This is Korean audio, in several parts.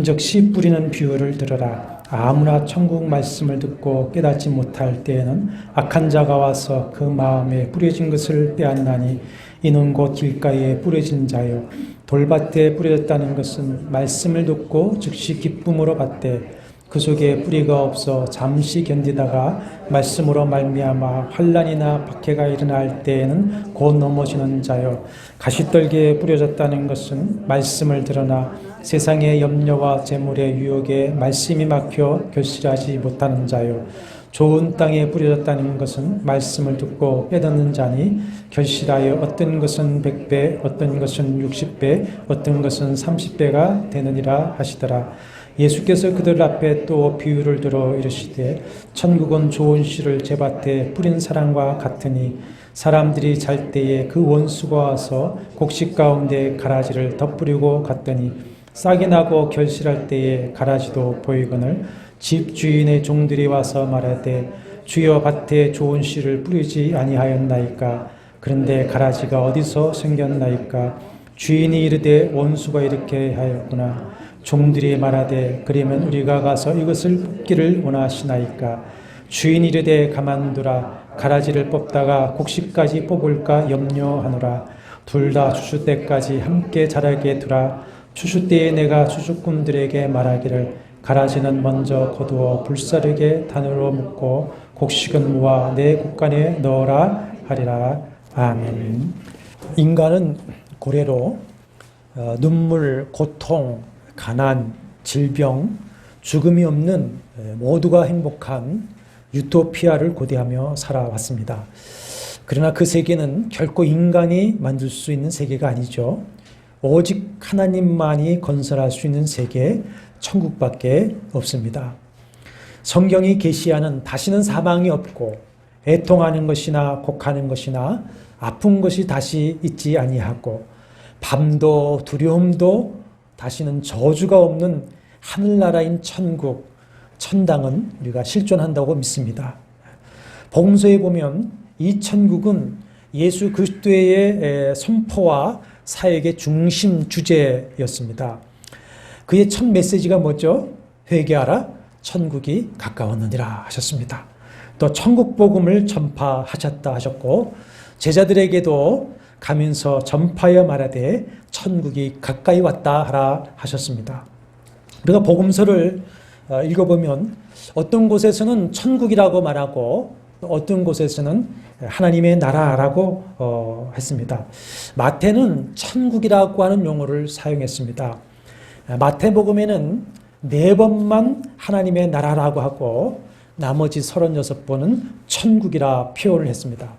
즉시 뿌리는 비유를 들으라. 아무나 천국 말씀을 듣고 깨닫지 못할 때에는 악한 자가 와서 그 마음에 뿌려진 것을 빼앗나니 이는 곧 길가에 뿌려진 자요 돌밭에 뿌려졌다는 것은 말씀을 듣고 즉시 기쁨으로 받되 그 속에 뿌리가 없어 잠시 견디다가 말씀으로 말미암아 환난이나 박해가 일어날 때에는 곧 넘어지는 자요 가시떨기에 뿌려졌다는 것은 말씀을 들으나 세상의 염려와 재물의 유혹에 말씀이 막혀 결실하지 못하는 자요 좋은 땅에 뿌려졌다는 것은 말씀을 듣고 깨닫는 자니 결실하여 어떤 것은 100배 어떤 것은 60배 어떤 것은 30배가 되느니라 하시더라. 예수께서 그들 앞에 또 비유를 들어 이르시되 천국은 좋은 씨를 제밭에 뿌린 사람과 같으니 사람들이 잘 때에 그 원수가 와서 곡식 가운데 가라지를 덧뿌리고 갔더니 싹이 나고 결실할 때에 가라지도 보이거늘 집 주인의 종들이 와서 말하되 주여 밭에 좋은 씨를 뿌리지 아니하였나이까 그런데 가라지가 어디서 생겼나이까 주인이 이르되 원수가 이렇게 하였구나 종들이 말하되 그러면 우리가 가서 이것을 뽑기를 원하시나이까 주인이 이르되 가만두라 가라지를 뽑다가 곡식까지 뽑을까 염려하노라 둘 다 추수 때까지 함께 자라게 두라 추수 때에 내가 추수꾼들에게 말하기를 가라지는 먼저 거두어 불사르게 단으로 묶고 곡식은 모아 내 곡간에 넣어라 하리라. 아멘. 인간은 고래로 눈물, 고통, 가난, 질병, 죽음이 없는 모두가 행복한 유토피아를 고대하며 살아왔습니다. 그러나 그 세계는 결코 인간이 만들 수 있는 세계가 아니죠. 오직 하나님만이 건설할 수 있는 세계, 천국밖에 없습니다. 성경이 계시하는 다시는 사망이 없고 애통하는 것이나 곡하는 것이나 아픈 것이 다시 있지 아니하고 밤도 두려움도 다시는 저주가 없는 하늘나라인 천국, 천당은 우리가 실존한다고 믿습니다. 복음서에 보면 이 천국은 예수 그리스도의 선포와 사역의 중심 주제였습니다. 그의 첫 메시지가 뭐죠? 회개하라, 천국이 가까웠느니라 하셨습니다. 또 천국 복음을 전파하셨다 하셨고 제자들에게도 가면서 전파하여 말하되 천국이 가까이 왔다 하라 하셨습니다. 우리가 복음서를 읽어보면 어떤 곳에서는 천국이라고 말하고 어떤 곳에서는 하나님의 나라라고 했습니다. 마태는 천국이라고 하는 용어를 사용했습니다. 마태복음에는 4번만 하나님의 나라라고 하고 나머지 36번은 천국이라 표현을 했습니다.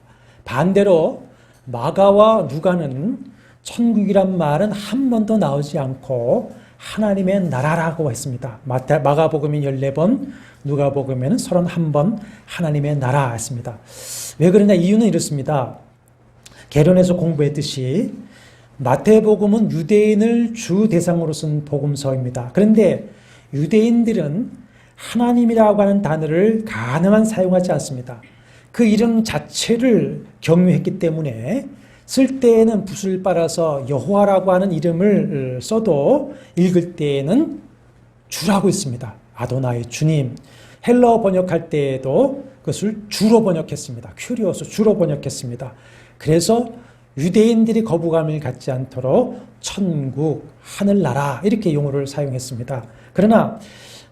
반대로 마가와 누가는 천국이란 말은 한 번도 나오지 않고 하나님의 나라라고 했습니다. 마가복음이 14번, 누가복음에는 31번 하나님의 나라 했습니다. 왜 그러냐? 이유는 이렇습니다. 개론에서 공부했듯이 마태복음은 유대인을 주 대상으로 쓴 복음서입니다. 그런데 유대인들은 하나님이라고 하는 단어를 가능한 사용하지 않습니다. 그 이름 자체를 경유했기 때문에 쓸 때에는 붓을 빨아서 여호와라고 하는 이름을 써도 읽을 때에는 주라고 있습니다. 아도나이 주님. 헬라어 번역할 때에도 그것을 주로 번역했습니다. 큐리오스 주로 번역했습니다. 그래서 유대인들이 거부감을 갖지 않도록 천국, 하늘나라 이렇게 용어를 사용했습니다. 그러나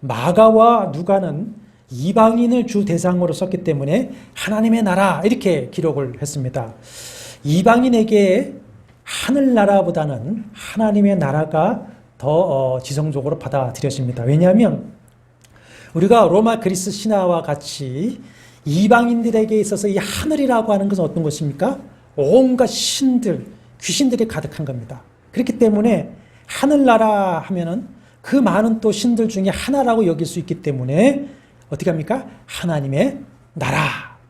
마가와 누가는 이방인을 주 대상으로 썼기 때문에 하나님의 나라 이렇게 기록을 했습니다. 이방인에게 하늘나라보다는 하나님의 나라가 더 지성적으로 받아들여집니다. 왜냐하면 우리가 로마 그리스 신화와 같이 이방인들에게 있어서 이 하늘이라고 하는 것은 어떤 것입니까? 온갖 신들, 귀신들이 가득한 겁니다. 그렇기 때문에 하늘나라 하면은 그 많은 또 신들 중에 하나라고 여길 수 있기 때문에 어떻게 합니까? 하나님의 나라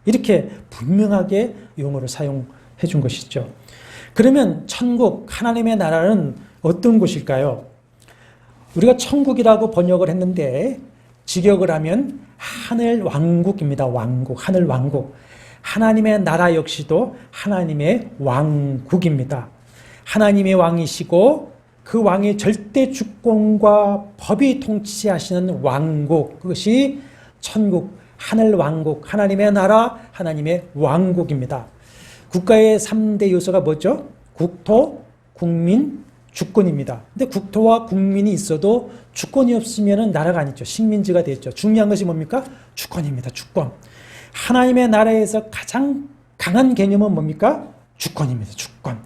이렇게 분명하게 용어를 사용해 준 것이죠. 그러면 천국, 하나님의 나라는 어떤 곳일까요? 우리가 천국이라고 번역을 했는데 직역을 하면 하늘 왕국입니다. 왕국, 하늘 왕국. 하나님의 나라 역시도 하나님의 왕국입니다. 하나님의 왕이시고 그 왕의 절대 주권과 법이 통치하시는 왕국, 그것이 천국, 하늘 왕국, 하나님의 나라, 하나님의 왕국입니다. 국가의 3대 요소가 뭐죠? 국토, 국민, 주권입니다. 근데 국토와 국민이 있어도 주권이 없으면 나라가 아니죠. 식민지가 되죠. 중요한 것이 뭡니까? 주권입니다. 주권. 하나님의 나라에서 가장 강한 개념은 뭡니까? 주권입니다. 주권.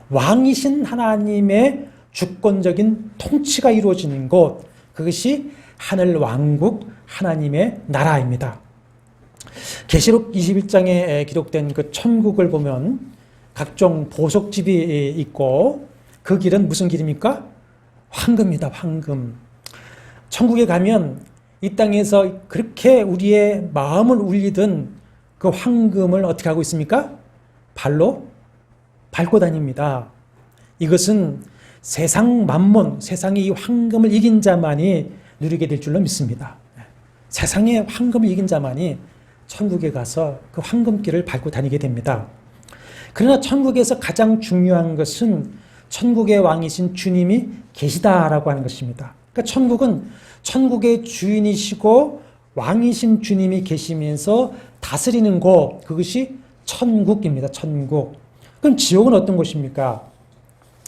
왕이신 하나님의 주권적인 통치가 이루어지는 곳, 그것이 하늘 왕국, 하나님의 나라입니다. 계시록 21장에 기록된 그 천국을 보면 각종 보석집이 있고 그 길은 무슨 길입니까? 황금입니다. 황금. 천국에 가면 이 땅에서 그렇게 우리의 마음을 울리던 그 황금을 어떻게 하고 있습니까? 발로 밟고 다닙니다. 이것은 세상 만몬, 세상의 이 황금을 이긴 자만이 누리게 될 줄로 믿습니다. 세상의 황금을 이긴 자만이 천국에 가서 그 황금길을 밟고 다니게 됩니다. 그러나 천국에서 가장 중요한 것은 천국의 왕이신 주님이 계시다라고 하는 것입니다. 그러니까 천국은 천국의 주인이시고 왕이신 주님이 계시면서 다스리는 곳, 그것이 천국입니다. 천국. 그럼 지옥은 어떤 곳입니까?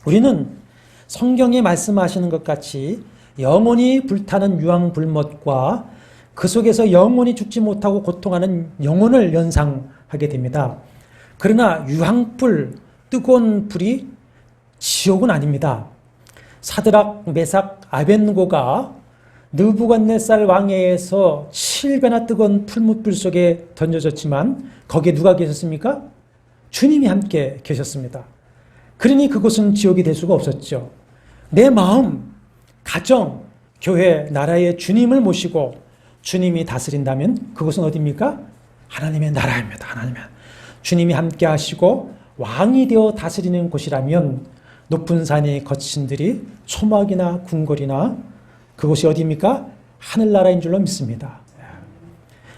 우리는 성경에 말씀하시는 것 같이 영원히 불타는 유황불못과 그 속에서 영원히 죽지 못하고 고통하는 영혼을 연상하게 됩니다. 그러나 유황불, 뜨거운 불이 지옥은 아닙니다. 사드락, 메삭, 아벤고가 느부갓네살 왕회에서 7배나 뜨거운 풀무불 속에 던져졌지만 거기에 누가 계셨습니까? 주님이 함께 계셨습니다. 그러니 그곳은 지옥이 될 수가 없었죠. 내 마음, 가정, 교회, 나라의 주님을 모시고 주님이 다스린다면 그곳은 어디입니까? 하나님의 나라입니다. 하나님의 주님이 함께 하시고 왕이 되어 다스리는 곳이라면 높은 산의 거친들이 초막이나 궁궐이나 그곳이 어디입니까? 하늘나라인 줄로 믿습니다.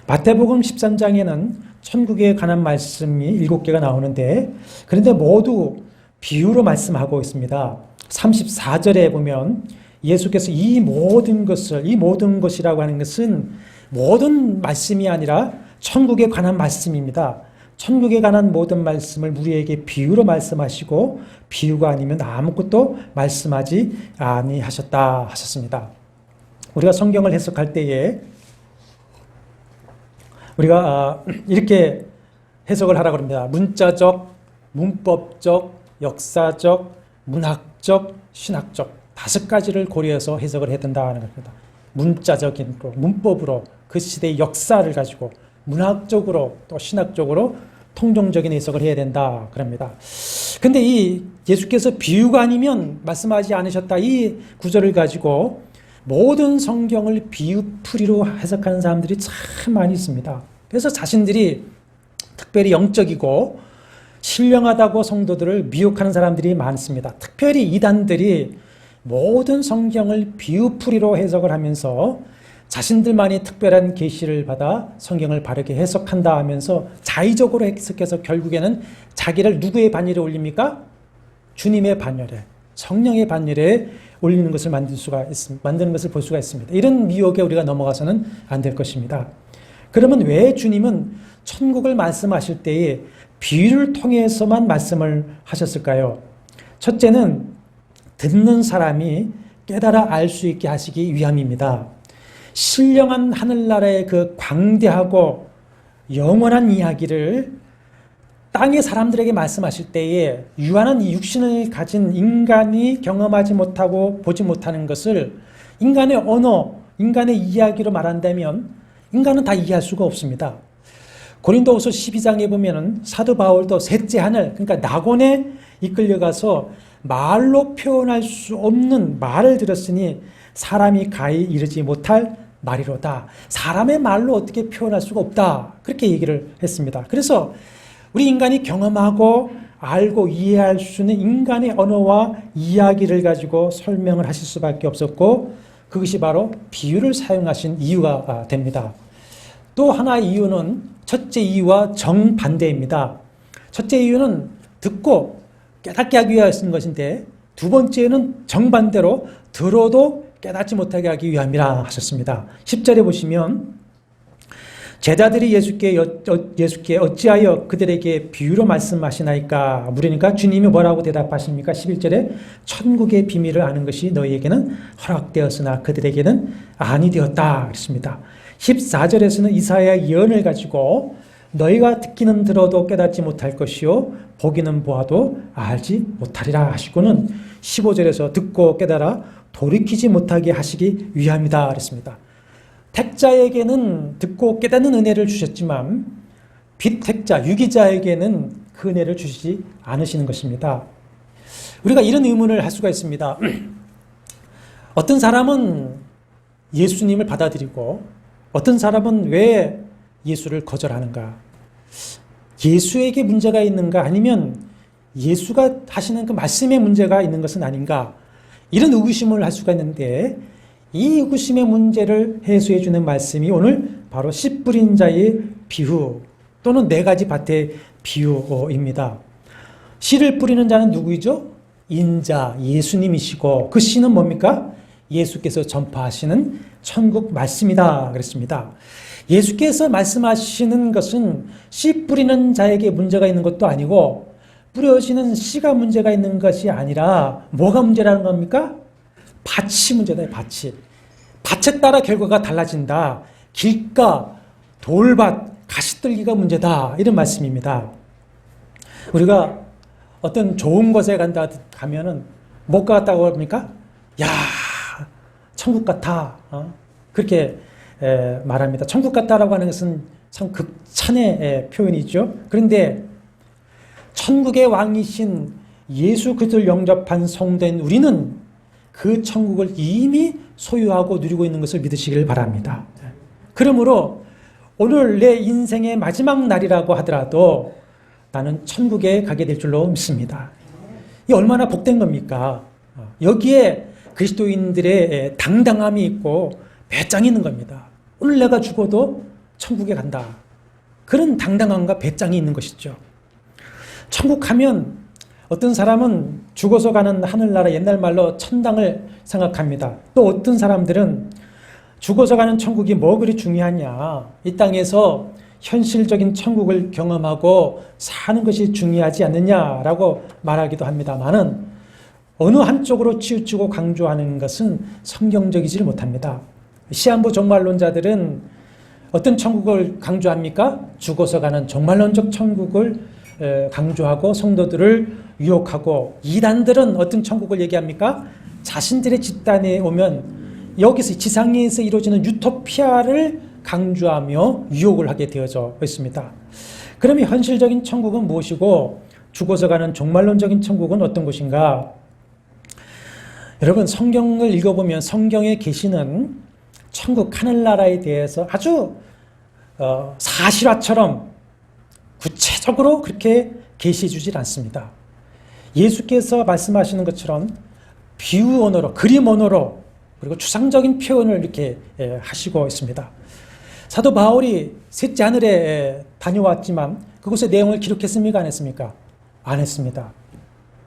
마태복음 13장에는 천국에 관한 말씀이 7개가 나오는데 그런데 모두 비유로 말씀하고 있습니다. 34절에 보면 예수께서 이 모든 것이라고 하는 것은 모든 말씀이 아니라 천국에 관한 말씀입니다. 천국에 관한 모든 말씀을 우리에게 비유로 말씀하시고 비유가 아니면 아무것도 말씀하지 아니하셨다 하셨습니다. 우리가 성경을 해석할 때에 우리가 이렇게 해석을 하라고 합니다. 문자적, 문법적, 역사적, 문학적, 신학적 5가지를 고려해서 해석을 해야 된다는 겁니다. 문자적인 문법으로 그 시대의 역사를 가지고 문학적으로 또 신학적으로 통종적인 해석을 해야 된다 그럽니다. 근데 이 예수께서 비유가 아니면 말씀하지 않으셨다 이 구절을 가지고 모든 성경을 비유풀이로 해석하는 사람들이 참 많이 있습니다. 그래서 자신들이 특별히 영적이고 신령하다고 성도들을 미혹하는 사람들이 많습니다. 특별히 이단들이 모든 성경을 비유풀이로 해석을 하면서 자신들만이 특별한 계시를 받아 성경을 바르게 해석한다 하면서 자의적으로 해석해서 결국에는 자기를 누구의 반열에 올립니까? 주님의 반열에, 성령의 반열에 올리는 것을 만드는 것을 볼 수가 있습니다. 이런 미혹에 우리가 넘어가서는 안 될 것입니다. 그러면 왜 주님은 천국을 말씀하실 때에 비유를 통해서만 말씀을 하셨을까요? 첫째는 듣는 사람이 깨달아 알 수 있게 하시기 위함입니다. 신령한 하늘나라의 그 광대하고 영원한 이야기를 땅의 사람들에게 말씀하실 때에 유한한 이 육신을 가진 인간이 경험하지 못하고 보지 못하는 것을 인간의 언어, 인간의 이야기로 말한다면 인간은 다 이해할 수가 없습니다. 고린도후서 12장에 보면은 사도 바울도 셋째 하늘, 그러니까 낙원에 이끌려가서 말로 표현할 수 없는 말을 들었으니 사람이 가히 이르지 못할 말이로다. 사람의 말로 어떻게 표현할 수가 없다. 그렇게 얘기를 했습니다. 그래서 우리 인간이 경험하고 알고 이해할 수 있는 인간의 언어와 이야기를 가지고 설명을 하실 수밖에 없었고 그것이 바로 비유를 사용하신 이유가 됩니다. 또 하나의 이유는 첫째 이유와 정반대입니다. 첫째 이유는 듣고 깨닫게 하기 위해 쓴 것인데 두 번째는 정반대로 들어도 깨닫지 못하게 하기 위함이라 하셨습니다. 10절에 보시면 제자들이 예수께 어찌하여 그들에게 비유로 말씀하시나이까 물으니까 주님이 뭐라고 대답하십니까? 11절에 천국의 비밀을 아는 것이 너희에게는 허락되었으나 그들에게는 아니 되었다 그랬습니다. 14절에서는 이사야 예언을 가지고 너희가 듣기는 들어도 깨닫지 못할 것이요 보기는 보아도 알지 못하리라 하시고는 15절에서 듣고 깨달아 돌이키지 못하게 하시기 위함이다 그랬습니다. 택자에게는 듣고 깨닫는 은혜를 주셨지만 비택자, 유기자에게는 그 은혜를 주시지 않으시는 것입니다. 우리가 이런 의문을 할 수가 있습니다. 어떤 사람은 예수님을 받아들이고 어떤 사람은 왜 예수를 거절하는가? 예수에게 문제가 있는가? 아니면 예수가 하시는 그 말씀에 문제가 있는 것은 아닌가? 이런 의구심을 할 수가 있는데 이 의구심의 문제를 해소해 주는 말씀이 오늘 바로 씨 뿌린 자의 비유 또는 네 가지 밭의 비유입니다. 씨를 뿌리는 자는 누구이죠? 인자, 예수님이시고 그 씨는 뭡니까? 예수께서 전파하시는 천국 말씀이다 그랬습니다. 예수께서 말씀하시는 것은 씨 뿌리는 자에게 문제가 있는 것도 아니고 뿌려지는 씨가 문제가 있는 것이 아니라 뭐가 문제라는 겁니까? 밭이 문제다. 밭이. 밭에 따라 결과가 달라진다. 길가, 돌밭, 가시떨기가 문제다. 이런 말씀입니다. 우리가 어떤 좋은 곳에 가면은 못 갔다고 합니까? 야, 천국 같아. 그렇게 말합니다. 천국 같다라고 하는 것은 참 극찬의 표현이죠. 그런데 천국의 왕이신 예수 그리스도를 영접한 성도인 우리는 그 천국을 이미 소유하고 누리고 있는 것을 믿으시길 바랍니다. 그러므로 오늘 내 인생의 마지막 날이라고 하더라도 나는 천국에 가게 될 줄로 믿습니다. 이 얼마나 복된 겁니까? 여기에 그리스도인들의 당당함이 있고 배짱이 있는 겁니다. 오늘 내가 죽어도 천국에 간다. 그런 당당함과 배짱이 있는 것이죠. 천국 하면 어떤 사람은 죽어서 가는 하늘나라 옛날 말로 천당을 생각합니다. 또 어떤 사람들은 죽어서 가는 천국이 뭐 그리 중요하냐. 이 땅에서 현실적인 천국을 경험하고 사는 것이 중요하지 않느냐라고 말하기도 합니다만은 어느 한쪽으로 치우치고 강조하는 것은 성경적이지 못합니다. 시한부 종말론자들은 어떤 천국을 강조합니까? 죽어서 가는 종말론적 천국을 강조하고 성도들을 유혹하고 이단들은 어떤 천국을 얘기합니까? 자신들의 집단에 오면 여기서 지상에서 이루어지는 유토피아를 강조하며 유혹을 하게 되어져 있습니다. 그러면 현실적인 천국은 무엇이고 죽어서 가는 종말론적인 천국은 어떤 곳인가? 여러분 성경을 읽어보면 성경에 계시는 천국 하늘나라에 대해서 아주 사실화처럼 구체적으로 그렇게 계시해 주질 않습니다. 예수께서 말씀하시는 것처럼 비유 언어로, 그림 언어로 그리고 추상적인 표현을 이렇게 하시고 있습니다. 사도 바울이 셋째 하늘에 다녀왔지만 그곳의 내용을 기록했습니까? 안 했습니까? 안 했습니다.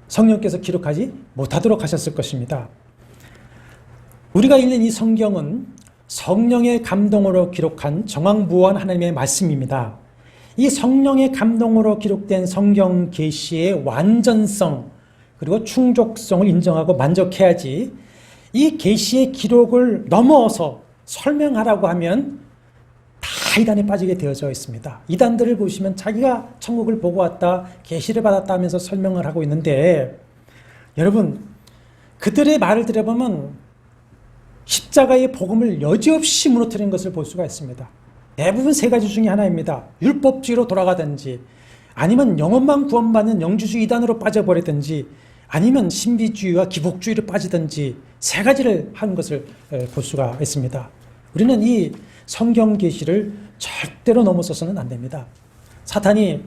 성령께서 기록하지 못하도록 하셨을 것입니다. 우리가 읽는 이 성경은 성령의 감동으로 기록한 정황부원 하나님의 말씀입니다. 이 성령의 감동으로 기록된 성경 계시의 완전성 그리고 충족성을 인정하고 만족해야지 이 계시의 기록을 넘어서 설명하라고 하면 다 이단에 빠지게 되어져 있습니다. 이단들을 보시면 자기가 천국을 보고 왔다, 계시를 받았다 하면서 설명을 하고 있는데 여러분 그들의 말을 들어보면 십자가의 복음을 여지없이 무너뜨린 것을 볼 수가 있습니다. 대부분 세 가지 중에 하나입니다. 율법주의로 돌아가든지 아니면 영혼만 구원받는 영주주의 이단으로 빠져버리든지 아니면 신비주의와 기복주의로 빠지든지 세 가지를 하는 것을 볼 수가 있습니다. 우리는 이 성경 계시를 절대로 넘어서서는 안 됩니다. 사탄이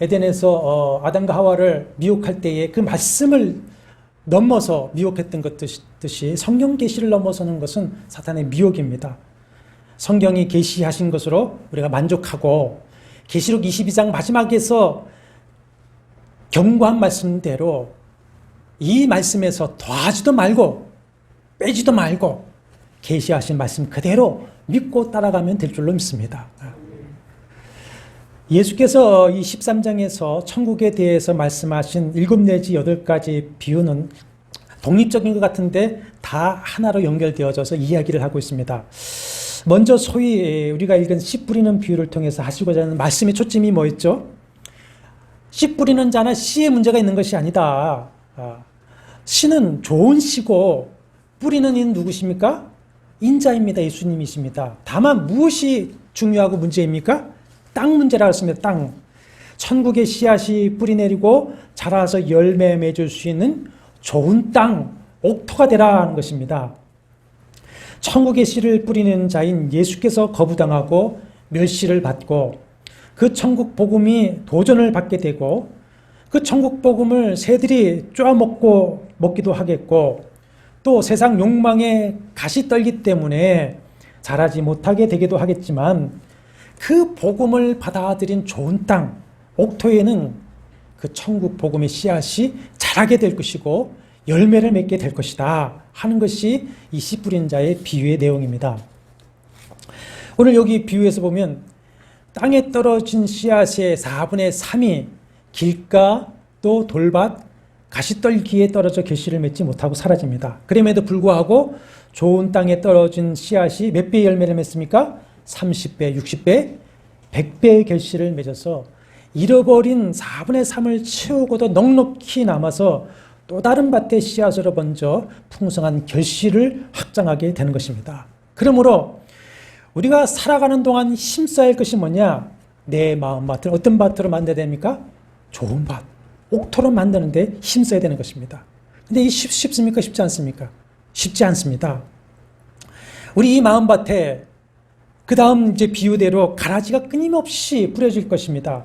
에덴에서 아담과 하와를 미혹할 때에 그 말씀을 넘어서 미혹했던 것 듯이 성경 계시를 넘어서는 것은 사탄의 미혹입니다. 성경이 계시하신 것으로 우리가 만족하고 계시록 22장 마지막에서 경고한 말씀대로 이 말씀에서 더하지도 말고 빼지도 말고 계시하신 말씀 그대로 믿고 따라가면 될 줄로 믿습니다. 예수께서 이 13장에서 천국에 대해서 말씀하신 7 내지 8가지 비유는 독립적인 것 같은데 다 하나로 연결되어져서 이야기를 하고 있습니다. 먼저 소위 우리가 읽은 씨 뿌리는 비유를 통해서 하시고자 하는 말씀의 초점이 뭐였죠? 씨 뿌리는 자나 씨의 문제가 있는 것이 아니다. 씨는 좋은 씨고 뿌리는 이는 누구십니까? 인자입니다. 예수님이십니다. 다만 무엇이 중요하고 문제입니까? 땅 문제라고 했습니다. 땅. 천국의 씨앗이 뿌리 내리고 자라서 열매 맺을 수 있는 좋은 땅, 옥토가 되라는 것입니다. 천국의 씨를 뿌리는 자인 예수께서 거부당하고 멸시를 받고 그 천국 복음이 도전을 받게 되고 그 천국 복음을 새들이 쪼아먹고 먹기도 하겠고 또 세상 욕망에 가시 떨기 때문에 자라지 못하게 되기도 하겠지만 그 복음을 받아들인 좋은 땅, 옥토에는 그 천국 복음의 씨앗이 자라게 될 것이고 열매를 맺게 될 것이다 하는 것이 이 씨 뿌린 자의 비유의 내용입니다. 오늘 여기 비유에서 보면 땅에 떨어진 씨앗의 4분의 3이 길가 또 돌밭 가시떨기에 떨어져 결실을 맺지 못하고 사라집니다. 그럼에도 불구하고 좋은 땅에 떨어진 씨앗이 몇 배의 열매를 맺습니까? 30배, 60배, 100배의 결실을 맺어서 잃어버린 4분의 3을 채우고도 넉넉히 남아서 또 다른 밭의 씨앗으로 번져 풍성한 결실을 확장하게 되는 것입니다. 그러므로 우리가 살아가는 동안 힘써야 할 것이 뭐냐? 내 마음밭을 어떤 밭으로 만들어야 됩니까? 좋은 밭, 옥토로 만드는데 힘써야 되는 것입니다. 근데 이게 쉽습니까? 쉽지 않습니까? 쉽지 않습니다. 우리 이 마음밭에 그 다음 이제 비유대로 가라지가 끊임없이 뿌려질 것입니다.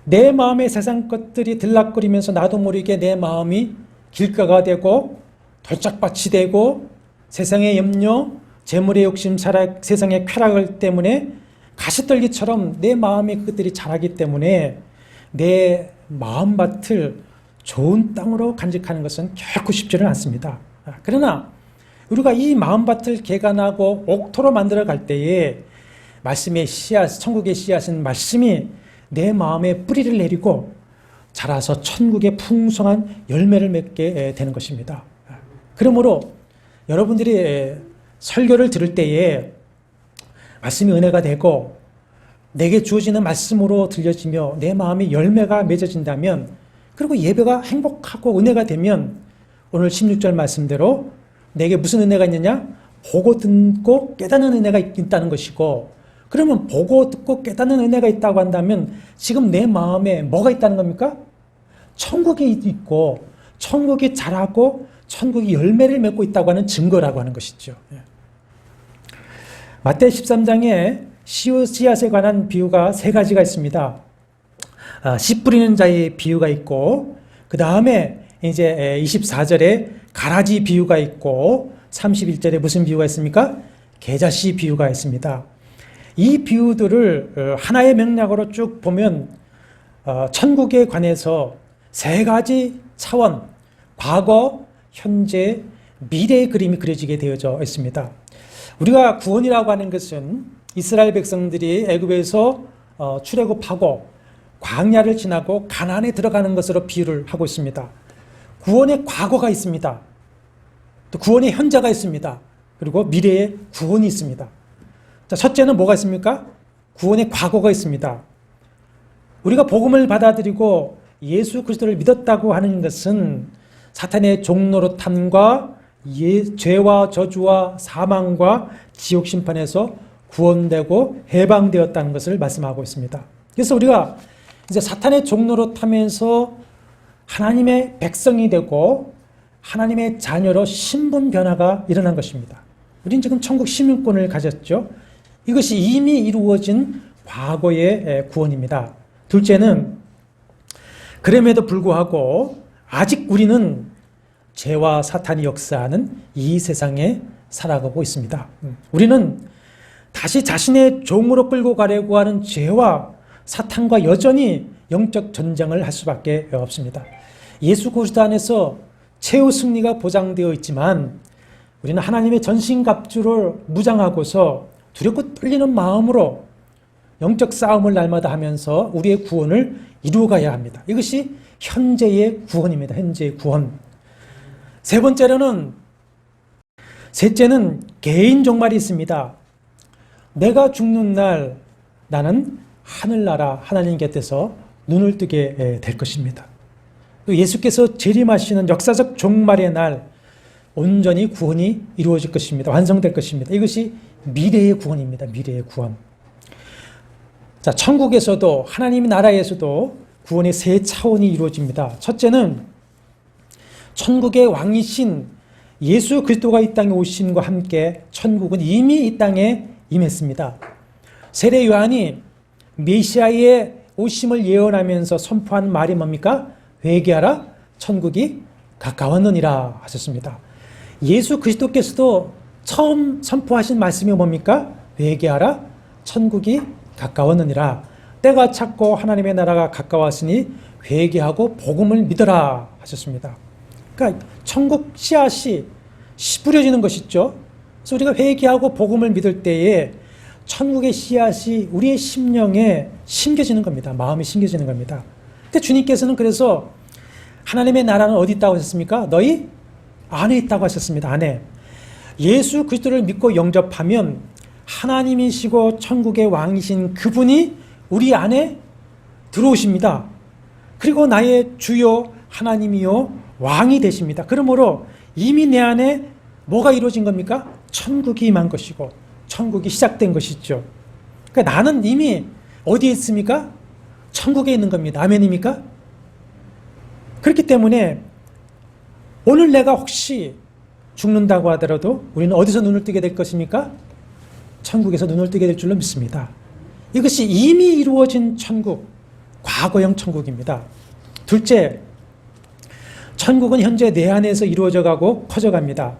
내 마음의 세상 것들이 들락거리면서 나도 모르게 내 마음이 길가가 되고 돌짝밭이 되고 세상의 염려, 재물의 욕심, 세상의 쾌락을 때문에 가시떨기처럼 내 마음에 그것들이 자라기 때문에 내 마음밭을 좋은 땅으로 간직하는 것은 결코 쉽지는 않습니다. 그러나 우리가 이 마음밭을 개간하고 옥토로 만들어 갈 때에 말씀의 씨앗, 천국의 씨앗은 말씀이 내 마음에 뿌리를 내리고 자라서 천국의 풍성한 열매를 맺게 되는 것입니다. 그러므로 여러분들이 설교를 들을 때에 말씀이 은혜가 되고 내게 주어지는 말씀으로 들려지며 내 마음에 열매가 맺어진다면 그리고 예배가 행복하고 은혜가 되면 오늘 16절 말씀대로 내게 무슨 은혜가 있느냐? 보고 듣고 깨닫는 은혜가 있다는 것이고 그러면 보고 듣고 깨닫는 은혜가 있다고 한다면 지금 내 마음에 뭐가 있다는 겁니까? 천국이 있고 천국이 자라고 천국이 열매를 맺고 있다고 하는 증거라고 하는 것이죠. 마태복음 13장에 씨앗에 관한 비유가 3가지가 있습니다. 씨 뿌리는 자의 비유가 있고 그 다음에 이제 24절에 가라지 비유가 있고 31절에 무슨 비유가 있습니까? 계자씨 비유가 있습니다. 이 비유들을 하나의 맥락으로 쭉 보면 천국에 관해서 3가지 차원, 과거, 현재, 미래의 그림이 그려지게 되어져 있습니다. 우리가 구원이라고 하는 것은 이스라엘 백성들이 애굽에서 출애굽하고 광야를 지나고 가나안에 들어가는 것으로 비유를 하고 있습니다. 구원의 과거가 있습니다. 또 구원의 현재가 있습니다. 그리고 미래의 구원이 있습니다. 자, 첫째는 뭐가 있습니까? 구원의 과거가 있습니다. 우리가 복음을 받아들이고 예수 그리스도를 믿었다고 하는 것은 사탄의 종노릇함과 죄와 저주와 사망과 지옥 심판에서 구원되고 해방되었다는 것을 말씀하고 있습니다. 그래서 우리가 이제 사탄의 종노릇하면서 하나님의 백성이 되고 하나님의 자녀로 신분 변화가 일어난 것입니다. 우리는 지금 천국 시민권을 가졌죠. 이것이 이미 이루어진 과거의 구원입니다. 둘째는 그럼에도 불구하고 아직 우리는 죄와 사탄이 역사하는 이 세상에 살아가고 있습니다. 우리는 다시 자신의 종으로 끌고 가려고 하는 죄와 사탄과 여전히 영적 전쟁을 할 수밖에 없습니다. 예수 그리스도 안에서 최후 승리가 보장되어 있지만 우리는 하나님의 전신갑주를 무장하고서 두렵고 떨리는 마음으로 영적 싸움을 날마다 하면서 우리의 구원을 이루어가야 합니다. 이것이 현재의 구원입니다. 현재의 구원. 셋째는 개인 종말이 있습니다. 내가 죽는 날 나는 하늘나라 하나님 곁에서 눈을 뜨게 될 것입니다. 또 예수께서 재림하시는 역사적 종말의 날 온전히 구원이 이루어질 것입니다. 완성될 것입니다. 이것이 미래의 구원입니다. 미래의 구원. 자, 천국에서도 하나님의 나라에서도 구원의 세 차원이 이루어집니다. 첫째는 천국의 왕이신 예수 그리스도가 이 땅에 오심과 함께 천국은 이미 이 땅에 임했습니다. 세례 요한이 메시아의 오심을 예언하면서 선포한 말이 뭡니까? 회개하라, 천국이 가까웠느니라 하셨습니다. 예수 그리스도께서도 처음 선포하신 말씀이 뭡니까? 회개하라, 천국이 가까웠느니라. 때가 찼고 하나님의 나라가 가까웠으니 회개하고 복음을 믿어라 하셨습니다. 그러니까 천국 씨앗이 뿌려지는 것이죠. 그래서 우리가 회개하고 복음을 믿을 때에 천국의 씨앗이 우리의 심령에 심겨지는 겁니다. 마음이 심겨지는 겁니다. 근데 주님께서는 그래서 하나님의 나라는 어디 있다고 하셨습니까? 너희 안에 있다고 하셨습니다. 안에. 예수 그리스도를 믿고 영접하면 하나님이시고 천국의 왕이신 그분이 우리 안에 들어오십니다. 그리고 나의 주요 하나님이요 왕이 되십니다. 그러므로 이미 내 안에 뭐가 이루어진 겁니까? 천국이 임한 것이고 천국이 시작된 것이죠. 그러니까 나는 이미 어디에 있습니까? 천국에 있는 겁니다. 아멘입니까? 그렇기 때문에 오늘 내가 혹시 죽는다고 하더라도 우리는 어디서 눈을 뜨게 될 것입니까? 천국에서 눈을 뜨게 될 줄로 믿습니다. 이것이 이미 이루어진 천국, 과거형 천국입니다. 둘째, 천국은 현재 내 안에서 이루어져가고 커져갑니다.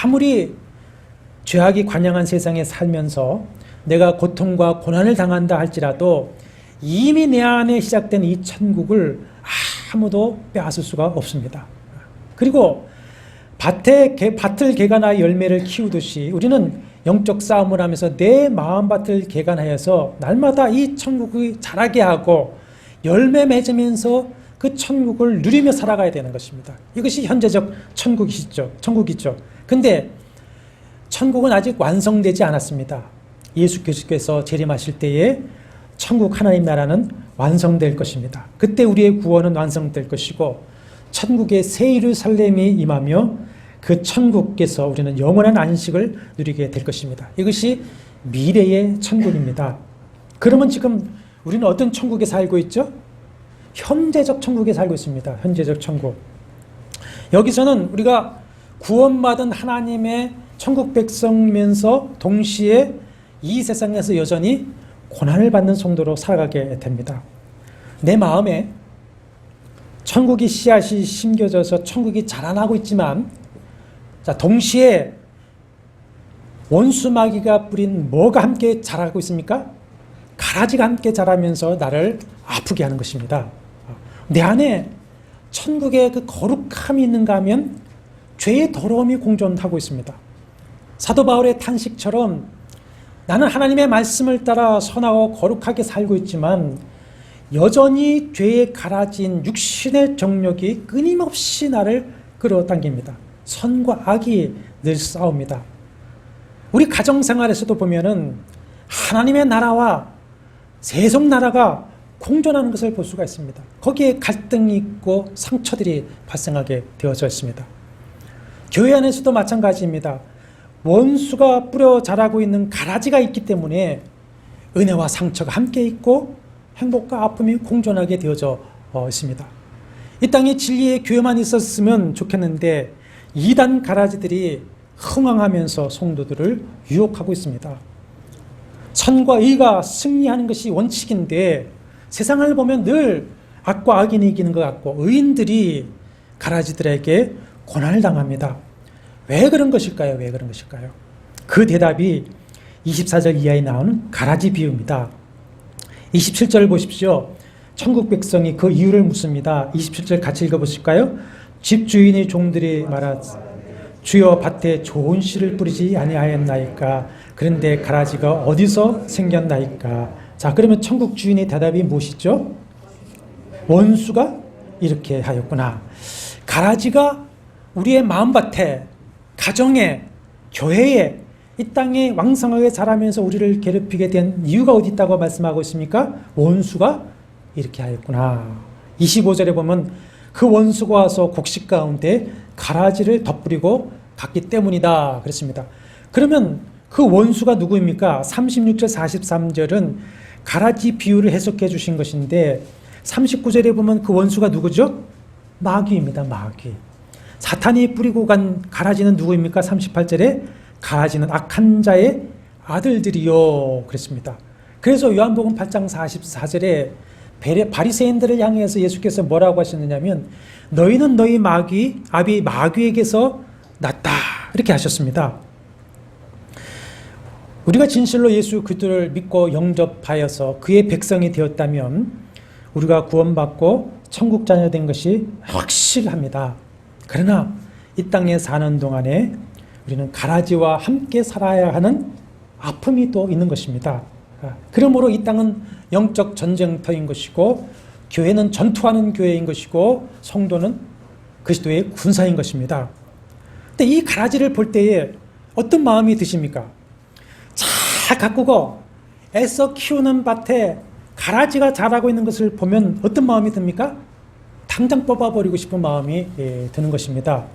아무리 죄악이 관영한 세상에 살면서 내가 고통과 고난을 당한다 할지라도 이미 내 안에 시작된 이 천국을 아무도 빼앗을 수가 없습니다. 그리고 밭을 개간하여 열매를 키우듯이 우리는 영적 싸움을 하면서 내 마음밭을 개간하여서 날마다 이 천국이 자라게 하고 열매 맺으면서 그 천국을 누리며 살아가야 되는 것입니다. 이것이 현재적 천국이죠. 근데 천국은 아직 완성되지 않았습니다. 예수 그리스도께서 재림하실 때에 천국 하나님 나라는 완성될 것입니다. 그때 우리의 구원은 완성될 것이고 천국의 새 예루살렘이 임하며 그 천국께서 우리는 영원한 안식을 누리게 될 것입니다. 이것이 미래의 천국입니다. 그러면 지금 우리는 어떤 천국에 살고 있죠? 현재적 천국에 살고 있습니다. 현재적 천국. 여기서는 우리가 구원받은 하나님의 천국 백성이면서 동시에 이 세상에서 여전히 고난을 받는 성도로 살아가게 됩니다. 내 마음에 천국이 씨앗이 심겨져서 천국이 자라나고 있지만 동시에 원수 마귀가 뿌린 뭐가 함께 자라고 있습니까? 가라지가 함께 자라면서 나를 아프게 하는 것입니다. 내 안에 천국의 그 거룩함이 있는가 하면 죄의 더러움이 공존하고 있습니다. 사도 바울의 탄식처럼 나는 하나님의 말씀을 따라 선하고 거룩하게 살고 있지만 여전히 죄에 가라진 육신의 정욕이 끊임없이 나를 끌어당깁니다. 선과 악이 늘 싸웁니다. 우리 가정생활에서도 보면은 하나님의 나라와 세속 나라가 공존하는 것을 볼 수가 있습니다. 거기에 갈등이 있고 상처들이 발생하게 되어져 있습니다. 교회 안에서도 마찬가지입니다. 원수가 뿌려 자라고 있는 가라지가 있기 때문에 은혜와 상처가 함께 있고 행복과 아픔이 공존하게 되어져 있습니다. 이 땅에 진리의 교회만 있었으면 좋겠는데 이단 가라지들이 흥황하면서 성도들을 유혹하고 있습니다. 선과 의가 승리하는 것이 원칙인데 세상을 보면 늘 악과 악인이 이기는 것 같고 의인들이 가라지들에게 고난을 당합니다. 왜 그런 것일까요? 왜 그런 것일까요? 그 대답이 24절 이하에 나오는 가라지 비유입니다. 27절 보십시오. 천국 백성이 그 이유를 묻습니다. 27절 같이 읽어보실까요? 집주인의 종들이 말하되 주여 밭에 좋은 씨를 뿌리지 아니하였나이까? 그런데 가라지가 어디서 생겼나이까? 자, 그러면 천국 주인의 대답이 무엇이죠? 원수가 이렇게 하였구나. 가라지가 우리의 마음밭에, 가정에, 교회에, 이 땅에 왕성하게 자라면서 우리를 괴롭히게 된 이유가 어디 있다고 말씀하고 있습니까? 원수가 이렇게 하였구나. 25절에 보면 그 원수가 와서 곡식 가운데 가라지를 덧뿌리고 갔기 때문이다 그랬습니다. 그러면 그 원수가 누구입니까? 36절 43절은 가라지 비유를 해석해 주신 것인데 39절에 보면 그 원수가 누구죠? 마귀입니다. 마귀. 사탄이 뿌리고 간 가라지는 누구입니까? 38절에 가라지는 악한 자의 아들들이요 그랬습니다. 그래서 요한복음 8장 44절에 바리새인들을 향해서 예수께서 뭐라고 하셨느냐면 너희는 너희 아비 마귀에게서 났다 이렇게 하셨습니다. 우리가 진실로 예수 그리스도를 믿고 영접하여서 그의 백성이 되었다면 우리가 구원받고 천국 자녀 된 것이 확실합니다. 그러나 이 땅에 사는 동안에 우리는 가라지와 함께 살아야 하는 아픔이 또 있는 것입니다. 그러므로 이 땅은 영적 전쟁터인 것이고 교회는 전투하는 교회인 것이고 성도는 그리스도의 군사인 것입니다. 근데 이 가라지를 볼 때에 어떤 마음이 드십니까? 잘 가꾸고 애써 키우는 밭에 가라지가 자라고 있는 것을 보면 어떤 마음이 듭니까? 당장 뽑아버리고 싶은 마음이 드는 것입니다.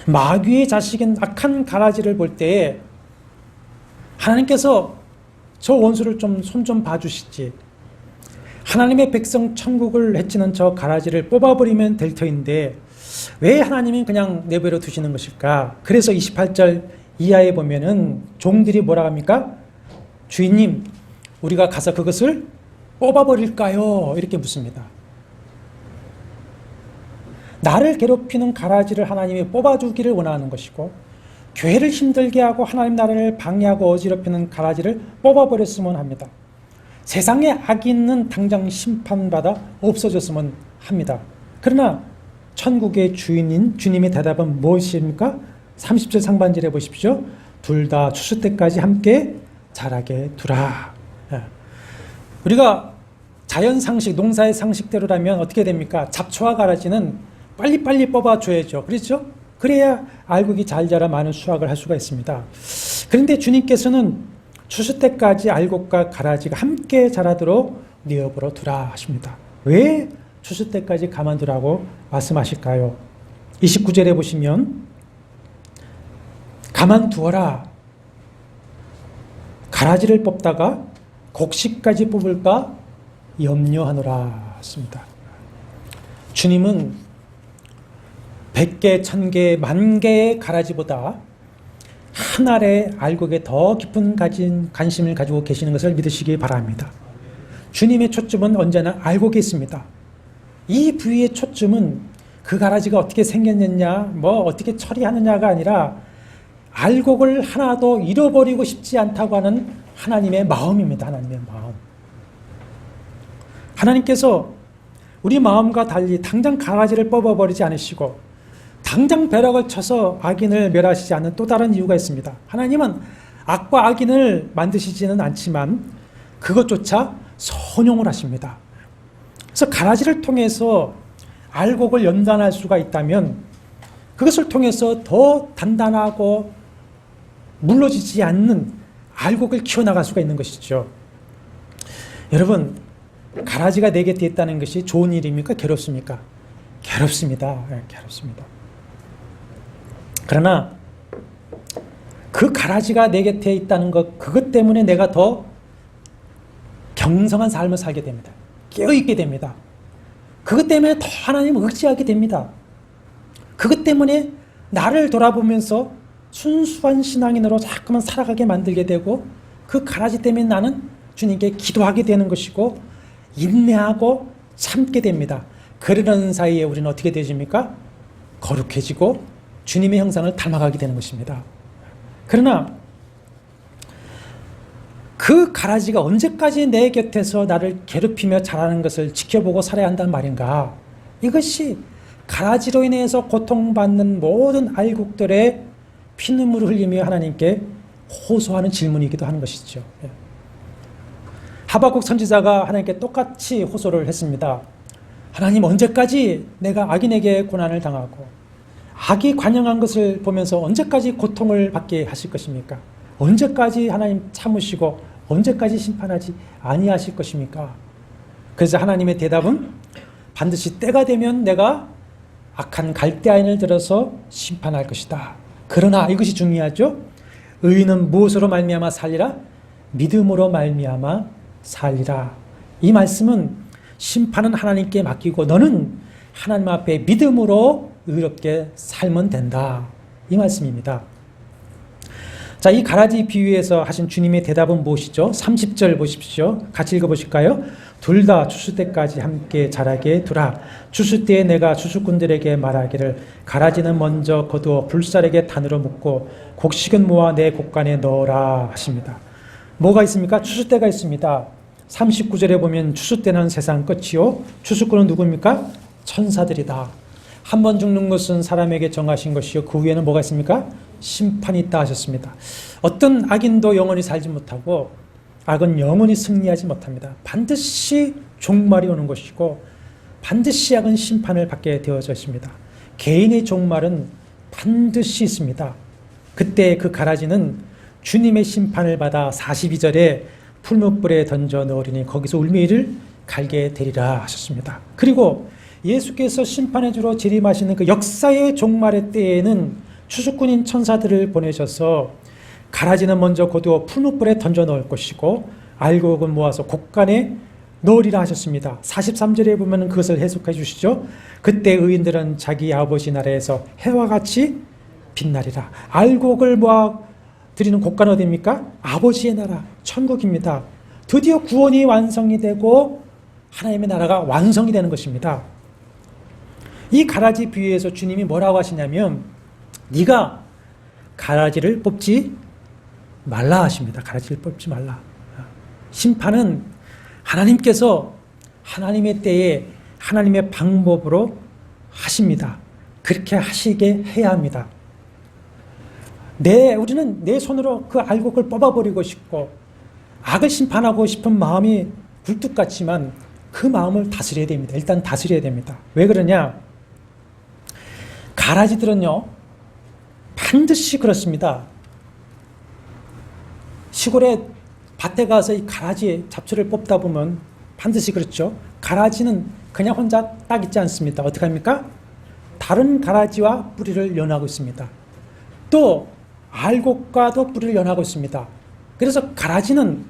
마귀의 자식인 악한 가라지를 볼 때에 하나님께서 저 원수를 좀 손 좀 봐주시지. 하나님의 백성 천국을 해치는 저 가라지를 뽑아버리면 될 터인데 왜 하나님이 그냥 내버려 두시는 것일까? 그래서 28절 이하에 보면은 종들이 뭐라 합니까? 주인님, 우리가 가서 그것을 뽑아버릴까요? 이렇게 묻습니다. 나를 괴롭히는 가라지를 하나님이 뽑아주기를 원하는 것이고 교회를 힘들게 하고 하나님 나라를 방해하고 어지럽히는 가라지를 뽑아버렸으면 합니다. 세상에 악인은 당장 심판받아 없어졌으면 합니다. 그러나 천국의 주인인 주님의 대답은 무엇입니까? 30절 상반절에 보십시오. 둘 다 추수 때까지 함께 자라게 두라. 우리가 자연 상식, 농사의 상식대로라면 어떻게 됩니까? 잡초와 가라지는 빨리빨리 뽑아줘야죠. 그렇죠? 그래야 알곡이 잘 자라 많은 수확을 할 수가 있습니다. 그런데 주님께서는 추수 때까지 알곡과 가라지가 함께 자라도록 내어버려 두라 하십니다. 왜 추수 때까지 가만두라고 말씀하실까요? 29절에 보시면 가만두어라. 가라지를 뽑다가 곡식까지 뽑을까 염려하노라 했습니다. 주님은 100개, 1000개, 10,000개의 가라지보다 한 알의 알곡에 더 깊은 관심을 가지고 계시는 것을 믿으시기 바랍니다. 주님의 초점은 언제나 알곡에 있습니다. 이 부위의 초점은 그 가라지가 어떻게 생겼느냐, 어떻게 처리하느냐가 아니라 알곡을 하나도 잃어버리고 싶지 않다고 하는 하나님의 마음입니다. 하나님의 마음. 하나님께서 우리 마음과 달리 당장 가라지를 뽑아버리지 않으시고 당장 벼락을 쳐서 악인을 멸하시지 않는 또 다른 이유가 있습니다. 하나님은 악과 악인을 만드시지는 않지만 그것조차 선용을 하십니다. 그래서 가라지를 통해서 알곡을 연단할 수가 있다면 그것을 통해서 더 단단하고 물러지지 않는 알곡을 키워나갈 수가 있는 것이죠. 여러분, 가라지가 내 곁에 있다는 것이 좋은 일입니까? 괴롭습니까? 괴롭습니다. 괴롭습니다. 그러나 그 가라지가 내 곁에 있다는 것, 그것 때문에 내가 더 경성한 삶을 살게 됩니다. 깨어있게 됩니다. 그것 때문에 더 하나님을 의지하게 됩니다. 그것 때문에 나를 돌아보면서 순수한 신앙인으로 자꾸만 살아가게 만들게 되고 그 가라지 때문에 나는 주님께 기도하게 되는 것이고 인내하고 참게 됩니다. 그러는 사이에 우리는 어떻게 되십니까? 거룩해지고 주님의 형상을 닮아가게 되는 것입니다. 그러나 그 가라지가 언제까지 내 곁에서 나를 괴롭히며 자라는 것을 지켜보고 살아야 한단 말인가? 이것이 가라지로 인해서 고통받는 모든 알곡들의 피눈물을 흘리며 하나님께 호소하는 질문이기도 하는 것이죠. 하박국 선지자가 하나님께 똑같이 호소를 했습니다. 하나님, 언제까지 내가 악인에게 고난을 당하고 악이 관영한 것을 보면서 언제까지 고통을 받게 하실 것입니까? 언제까지 하나님 참으시고 언제까지 심판하지 아니하실 것입니까? 그래서 하나님의 대답은 반드시 때가 되면 내가 악한 갈대아인을 들어서 심판할 것이다. 그러나 이것이 중요하죠. 의인은 무엇으로 말미암아 살리라? 믿음으로 말미암아 살리라. 이 말씀은 심판은 하나님께 맡기고 너는 하나님 앞에 믿음으로 의롭게 살면 된다. 이 말씀입니다. 자, 이 가라지 비유에서 하신 주님의 대답은 무엇이죠? 30절 보십시오. 같이 읽어보실까요? 둘 다 추수 때까지 함께 자라게 두라. 추수 때에 내가 추수꾼들에게 말하기를 가라지는 먼저 거두어 불살에게 단으로 묶고 곡식은 모아 내 곡간에 넣어라 하십니다. 뭐가 있습니까? 추수 때가 있습니다. 39절에 보면 추수 때는 세상 끝이요. 추수꾼은 누구입니까? 천사들이다. 한 번 죽는 것은 사람에게 정하신 것이요. 그 후에는 뭐가 있습니까? 심판이 있다 하셨습니다. 어떤 악인도 영원히 살지 못하고 악은 영원히 승리하지 못합니다. 반드시 종말이 오는 것이고 반드시 악은 심판을 받게 되어져 있습니다. 개인의 종말은 반드시 있습니다. 그때 그 가라지는 주님의 심판을 받아 42절에 풀무불에 던져 넣으리니 거기서 울매이를 갈게 되리라 하셨습니다. 그리고 예수께서 심판의 주로 재림하시는 그 역사의 종말의 때에는 추수꾼인 천사들을 보내셔서 가라지는 먼저 거두어 풀무불에 던져 넣을 것이고 알곡은 모아서 곡간에 넣으리라 하셨습니다. 43절에 보면 그것을 해석해 주시죠. 그때 의인들은 자기 아버지 나라에서 해와 같이 빛나리라. 알곡을 모아 드리는 곡간은 어디입니까? 아버지의 나라, 천국입니다. 드디어 구원이 완성이 되고 하나님의 나라가 완성이 되는 것입니다. 이 가라지 비유에서 주님이 뭐라고 하시냐면 네가 가라지를 뽑지 말라 하십니다. 가라지를 뽑지 말라. 심판은 하나님께서 하나님의 때에 하나님의 방법으로 하십니다. 그렇게 하시게 해야 합니다. 우리는 내 손으로 그 알곡을 뽑아버리고 싶고 악을 심판하고 싶은 마음이 굴뚝 같지만 그 마음을 다스려야 됩니다. 일단 다스려야 됩니다. 왜 그러냐? 가라지들은요, 반드시 그렇습니다. 시골에 밭에 가서 이 가라지 잡초를 뽑다 보면 반드시 그렇죠. 가라지는 그냥 혼자 딱 있지 않습니다. 어떻게 합니까? 다른 가라지와 뿌리를 연하고 있습니다. 또 알곡과도 뿌리를 연하고 있습니다. 그래서 가라지는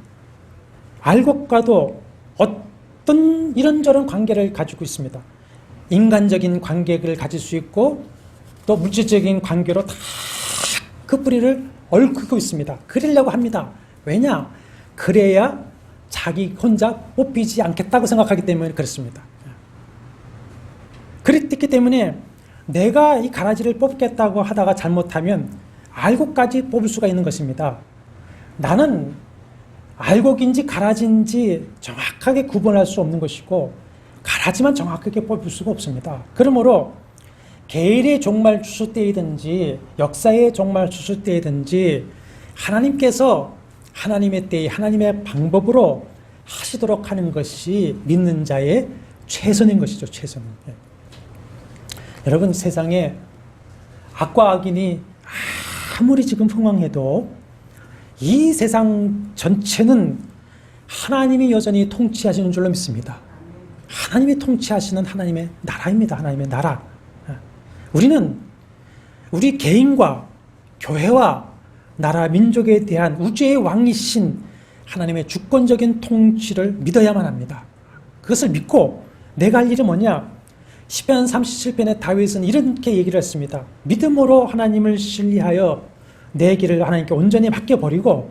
알곡과도 어떤 이런저런 관계를 가지고 있습니다. 인간적인 관계를 가질 수 있고 또 물질적인 관계로 다 그 뿌리를 얽히고 있습니다. 그러려고 합니다. 왜냐? 그래야 자기 혼자 뽑히지 않겠다고 생각하기 때문에 그렇습니다. 그랬기 때문에 내가 이 가라지를 뽑겠다고 하다가 잘못하면 알곡까지 뽑을 수가 있는 것입니다. 나는 알곡인지 가라지인지 정확하게 구분할 수 없는 것이고 가라지만 정확하게 뽑을 수가 없습니다. 그러므로 계일의 종말 추수 때이든지 역사의 종말 추수 때이든지 하나님께서 하나님의 때에 하나님의 방법으로 하시도록 하는 것이 믿는 자의 최선인 것이죠. 최선. 여러분, 세상에 악과 악인이 아무리 지금 흥황해도 이 세상 전체는 하나님이 여전히 통치하시는 줄로 믿습니다. 하나님이 통치하시는 하나님의 나라입니다. 하나님의 나라. 우리는 우리 개인과 교회와 나라 민족에 대한 우주의 왕이신 하나님의 주권적인 통치를 믿어야만 합니다. 그것을 믿고 내가 할 일은 뭐냐? 시편 37편의 다윗은 이렇게 얘기를 했습니다. 믿음으로 하나님을 신뢰하여 내 길을 하나님께 온전히 맡겨버리고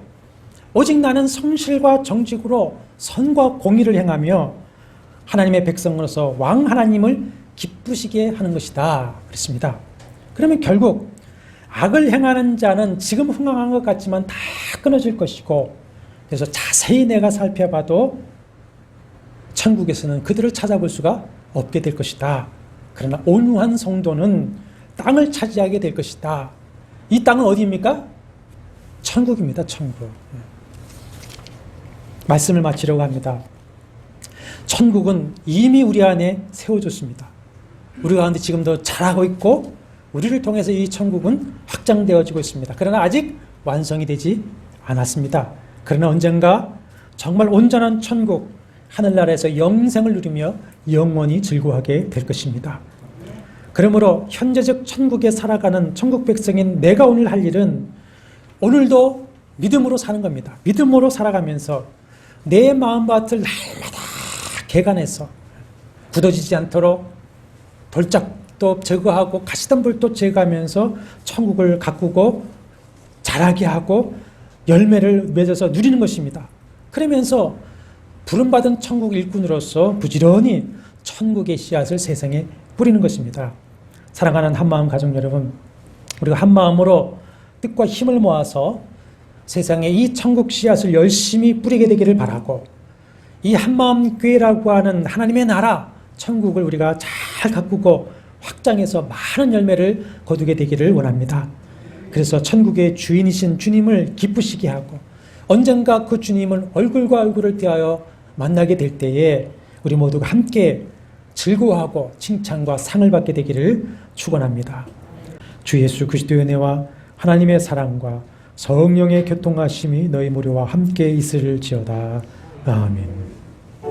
오직 나는 성실과 정직으로 선과 공의를 행하며 하나님의 백성으로서 왕 하나님을 기쁘시게 하는 것이다 그랬습니다. 그러면 결국 악을 행하는 자는 지금 흥황한 것 같지만 다 끊어질 것이고 그래서 자세히 내가 살펴봐도 천국에서는 그들을 찾아볼 수가 없게 될 것이다. 그러나 온유한 성도는 땅을 차지하게 될 것이다. 이 땅은 어디입니까? 천국입니다. 천국. 말씀을 마치려고 합니다. 천국은 이미 우리 안에 세워졌습니다. 우리 가운데 지금도 자라고 있고 우리를 통해서 이 천국은 확장되어지고 있습니다. 그러나 아직 완성이 되지 않았습니다. 그러나 언젠가 정말 온전한 천국, 하늘나라에서 영생을 누리며 영원히 즐거워하게 될 것입니다. 그러므로 현재적 천국에 살아가는 천국 백성인 내가 오늘 할 일은 오늘도 믿음으로 사는 겁니다. 믿음으로 살아가면서 내 마음밭을 날마다 개간해서 굳어지지 않도록 돌짝도 제거하고 가시덤불도 제거하면서 천국을 가꾸고 자라게 하고 열매를 맺어서 누리는 것입니다. 그러면서 부름받은 천국 일꾼으로서 부지런히 천국의 씨앗을 세상에 뿌리는 것입니다. 사랑하는 한마음 가족 여러분, 우리가 한마음으로 뜻과 힘을 모아서 세상에 이 천국 씨앗을 열심히 뿌리게 되기를 바라고, 이 한마음 교회라고 하는 하나님의 나라 천국을 우리가 잘 가꾸고 확장해서 많은 열매를 거두게 되기를 원합니다. 그래서 천국의 주인이신 주님을 기쁘시게 하고 언젠가 그 주님을 얼굴과 얼굴을 대하여 만나게 될 때에 우리 모두가 함께 즐거워하고 칭찬과 상을 받게 되기를 축원합니다. 주 예수 그리스도의 은혜와 하나님의 사랑과 성령의 교통하심이 너희 모두와 함께 있을지어다. 아멘.